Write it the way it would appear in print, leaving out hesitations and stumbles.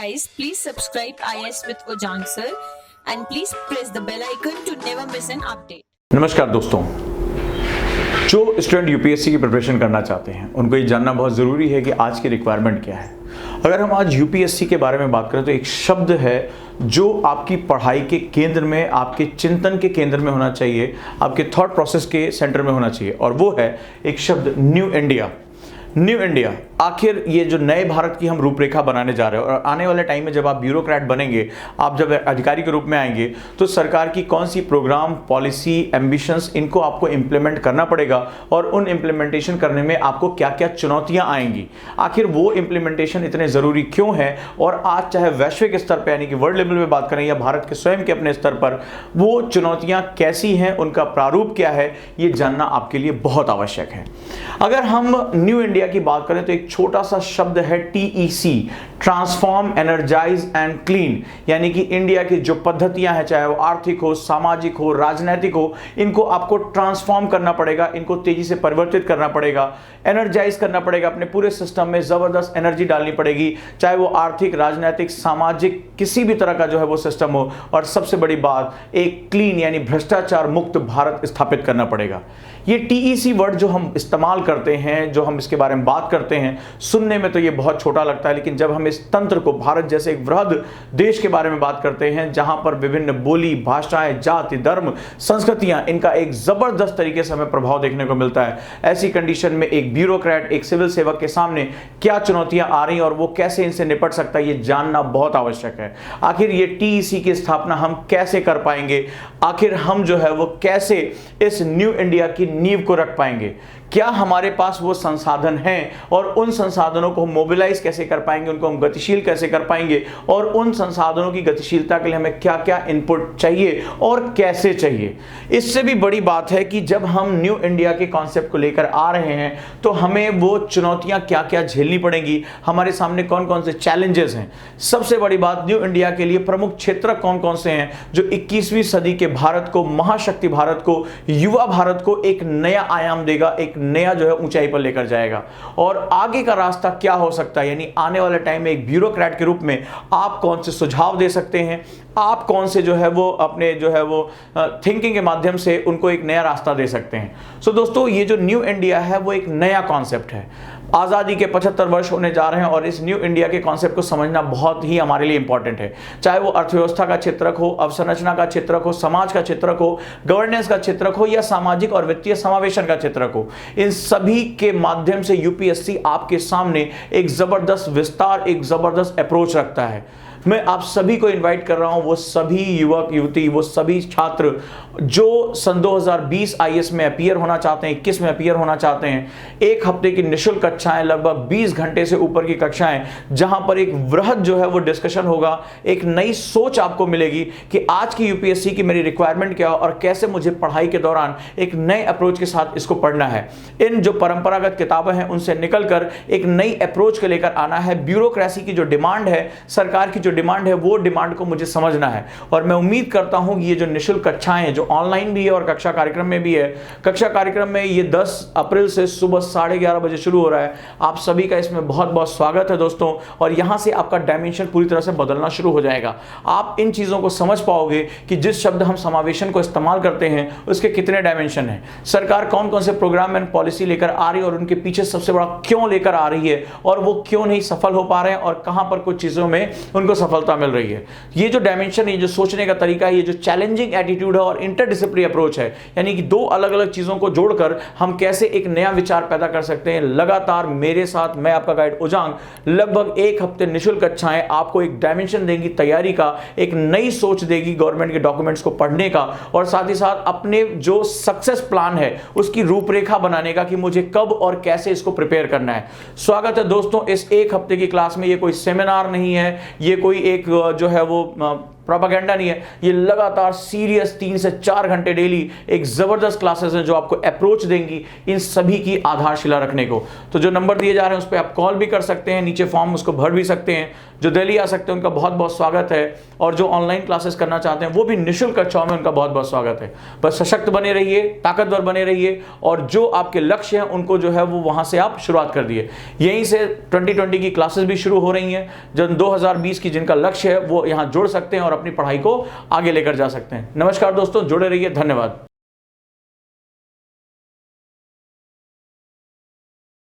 Guys, please subscribe IS with Ojang sir and please press the bell icon to never miss an update. नमस्कार दोस्तों, जो student UPSC की preparation करना चाहते हैं उनको ये जानना बहुत ज़रूरी है कि आज की रिक्वायरमेंट क्या है। अगर हम आज यूपीएससी के बारे में बात करें तो एक शब्द है जो आपकी पढ़ाई के केंद्र में, आपके चिंतन के केंद्र में होना चाहिए, आपके थॉट प्रोसेस के सेंटर में होना चाहिए, और वो है एक शब्द न्यू इंडिया। न्यू इंडिया, आखिर ये जो नए भारत की हम रूपरेखा बनाने जा रहे हैं और आने वाले टाइम में जब आप ब्यूरोक्रेट बनेंगे, आप जब अधिकारी के रूप में आएंगे तो सरकार की कौन सी प्रोग्राम, पॉलिसी, एम्बिशंस, इनको आपको इम्प्लीमेंट करना पड़ेगा और उन इम्प्लीमेंटेशन करने में आपको क्या क्या चुनौतियां आएंगी, आखिर वो इम्प्लीमेंटेशन इतने ज़रूरी क्यों है, और आज चाहे वैश्विक स्तर पर यानी कि वर्ल्ड लेवल में बात करें या भारत के स्वयं के अपने स्तर पर वो चुनौतियाँ कैसी हैं, उनका प्रारूप क्या है, ये जानना आपके लिए बहुत आवश्यक है। अगर हम न्यू इंडिया की बात करें तो एक छोटा सा शब्द है TEC, transform, energize and clean, यानी कि इंडिया की जो पद्धतियां हैं, चाहे वो आर्थिक हो, सामाजिक हो, राजनीतिक हो, इनको आपको ट्रांसफॉर्म करना पड़ेगा, इनको तेजी से परिवर्तित करना पड़ेगा, एनर्जाइज करना पड़ेगा, अपने पूरे सिस्टम में जबरदस्त एनर्जी डालनी पड़ेगी, चाहे वो आर्थिक, राजनीतिक, सामाजिक किसी भी तरह का जो है वो सिस्टम हो, और सबसे बड़ी बात एक क्लीन यानी भ्रष्टाचार मुक्त भारत स्थापित करना पड़ेगा। ये TEC वर्ड जो हम इस्तेमाल करते हैं, जो हम इसके बारे में बात करते हैं, सुनने में तो ये बहुत छोटा लगता है, लेकिन जब हम इस तंत्र को, भारत जैसे एक वृहद देश के बारे में बात करते हैं जहां पर विभिन्न बोली, भाषाएं, जाति, धर्म, संस्कृतियां, इनका एक जबरदस्त तरीके से हमें प्रभाव देखने को मिलता है, ऐसी कंडीशन में एक ब्यूरोक्रेट, एक सिविल सेवक के सामने क्या चुनौतियां आ रही हैं और वो कैसे इनसे निपट सकता है, ये जानना बहुत आवश्यक है। आखिर ये TEC की स्थापना हम कैसे कर पाएंगे, आखिर हम जो है वो कैसे इस न्यू इंडिया की नींव को रख पाएंगे, क्या हमारे पास वो संसाधन हैं और उन संसाधनों को हम मोबिलाइज कैसे कर पाएंगे, उनको हम गतिशील कैसे कर पाएंगे, और उन संसाधनों की गतिशीलता के लिए हमें क्या क्या इनपुट चाहिए और कैसे चाहिए। इससे भी बड़ी बात है कि जब हम न्यू इंडिया के कॉन्सेप्ट को लेकर आ रहे हैं तो हमें वो चुनौतियां क्या क्या झेलनी पड़ेंगी, हमारे सामने कौन कौन से चैलेंजेस हैं। सबसे बड़ी बात, न्यू इंडिया के लिए प्रमुख क्षेत्र कौन कौन से हैं जो 21वीं सदी के भारत को, महाशक्ति भारत को, युवा भारत को एक नया आयाम देगा, एक नया जो है ऊंचाई पर लेकर जाएगा, और आगे का रास्ता क्या हो सकता है, यानी आने वाले टाइम में एक ब्यूरोक्रेट के रूप में आप कौन से सुझाव दे सकते हैं, आप कौन से जो है वो अपने जो है वो थिंकिंग के माध्यम से उनको एक नया रास्ता दे सकते हैं। सो दोस्तों, ये जो न्यू इंडिया है वो एक नया कॉन्सेप्ट है। आज़ादी के 75 वर्ष होने जा रहे हैं और इस न्यू इंडिया के कॉन्सेप्ट को समझना बहुत ही हमारे लिए इंपॉर्टेंट है, चाहे वो अर्थव्यवस्था का क्षेत्रक हो, अवसंरचना का क्षेत्रक हो, समाज का क्षेत्रक हो, गवर्नेंस का क्षेत्रक हो, या सामाजिक और वित्तीय समावेशन का क्षेत्रक हो। इन सभी के माध्यम से यूपीएससी आपके सामने एक जबरदस्त विस्तार, एक जबरदस्त अप्रोच रखता है। मैं आप सभी को इनवाइट कर रहा हूं, वो सभी युवक युवती, वो सभी छात्र जो सन 2020 IS में अपीयर होना चाहते हैं, 21 में अपीयर होना चाहते हैं, एक हफ्ते की निःशुल्क कक्षाएं, लगभग 20 घंटे से ऊपर की कक्षाएं, जहां पर एक वृहद जो है वो डिस्कशन होगा, एक नई सोच आपको मिलेगी कि आज की यूपीएससी की मेरी रिक्वायरमेंट क्या है और कैसे मुझे पढ़ाई के दौरान एक नए अप्रोच के साथ इसको पढ़ना है। इन जो परंपरागत किताबें हैं उनसे निकलकर एक नई अप्रोच को लेकर आना है। ब्यूरोक्रेसी की जो डिमांड है, सरकार की जो डिमांड है, वो डिमांड को मुझे समझना है, और मैं उम्मीद करता हूं कि ये जो निःशुल्क कक्षाएं हैं, जो ऑनलाइन भी है और कक्षा कार्यक्रम में भी है, कक्षा कार्यक्रम में ये 10 अप्रैल से सुबह 11:30 बजे शुरू हो रहा है। आप सभी का इसमें बहुत बहुत स्वागत है दोस्तों, और यहां से आपका डायमेंशन पूरी तरह से बदलना शुरू हो जाएगा। आप इन चीजों को समझ पाओगे कि जिस शब्द हम समावेशन को इस्तेमाल करते हैं उसके कितने डायमेंशन हैं, सरकार कौन कौन से प्रोग्राम एंड पॉलिसी लेकर आ रही है और उनके पीछे सबसे बड़ा क्यों लेकर आ रही है, और वो क्यों नहीं सफल हो पा रहे हैं, और कहां पर कुछ चीजों में उनको सफलता मिल रही है। ये जो डायमेंशन, ये जो सोचने का तरीका है, ये जो चैलेंजिंग एटीट्यूड है और इंटरडिसिप्लिनरी अप्रोच है, यानी कि दो अलग अलग चीजों को जोड़कर हम कैसे एक नया विचार पैदा कर सकते हैं। लगातार मेरे साथ, मैं आपका गाइड उजांग, लगभग एक हफ्ते निःशुल्क कक्षाएं आपको एक डायमेंशन देंगी तैयारी का, एक नई सोच देगी गवर्नमेंट के डॉक्यूमेंट्स को पढ़ने का, और साथ ही साथ अपने जो सक्सेस प्लान है उसकी रूपरेखा बनाने का कि मुझे कब और कैसे इसको प्रिपेयर करना है। स्वागत है दोस्तों इस एक हफ्ते की क्लास में। ये कोई सेमिनार नहीं है, ये कोई एक जो है वो प्रोपेगेंडा नहीं है, ये लगातार सीरियस 3 से 4 घंटे डेली एक जबरदस्त क्लासेस हैं जो आपको अप्रोच देंगी इन सभी की आधारशिला रखने को। तो जो नंबर दिए जा रहे हैं उस पर आप कॉल भी कर सकते हैं, नीचे फॉर्म उसको भर भी सकते हैं। जो दिल्ली आ सकते हैं उनका बहुत बहुत स्वागत है, और जो ऑनलाइन क्लासेस करना चाहते हैं वो भी निःशुल्क कक्षाओं में उनका बहुत बहुत स्वागत है। बस सशक्त बने रहिए, ताकतवर बने रहिए, और जो आपके लक्ष्य हैं उनको जो है वो वहां से आप शुरुआत कर दिए। यहीं से 2020 की क्लासेस भी शुरू हो रही हैं। जो 2020 की जिनका लक्ष्य है वो यहां जुड़ सकते हैं और अपनी पढ़ाई को आगे लेकर जा सकते हैं। नमस्कार दोस्तों, जुड़े रहिए, धन्यवाद।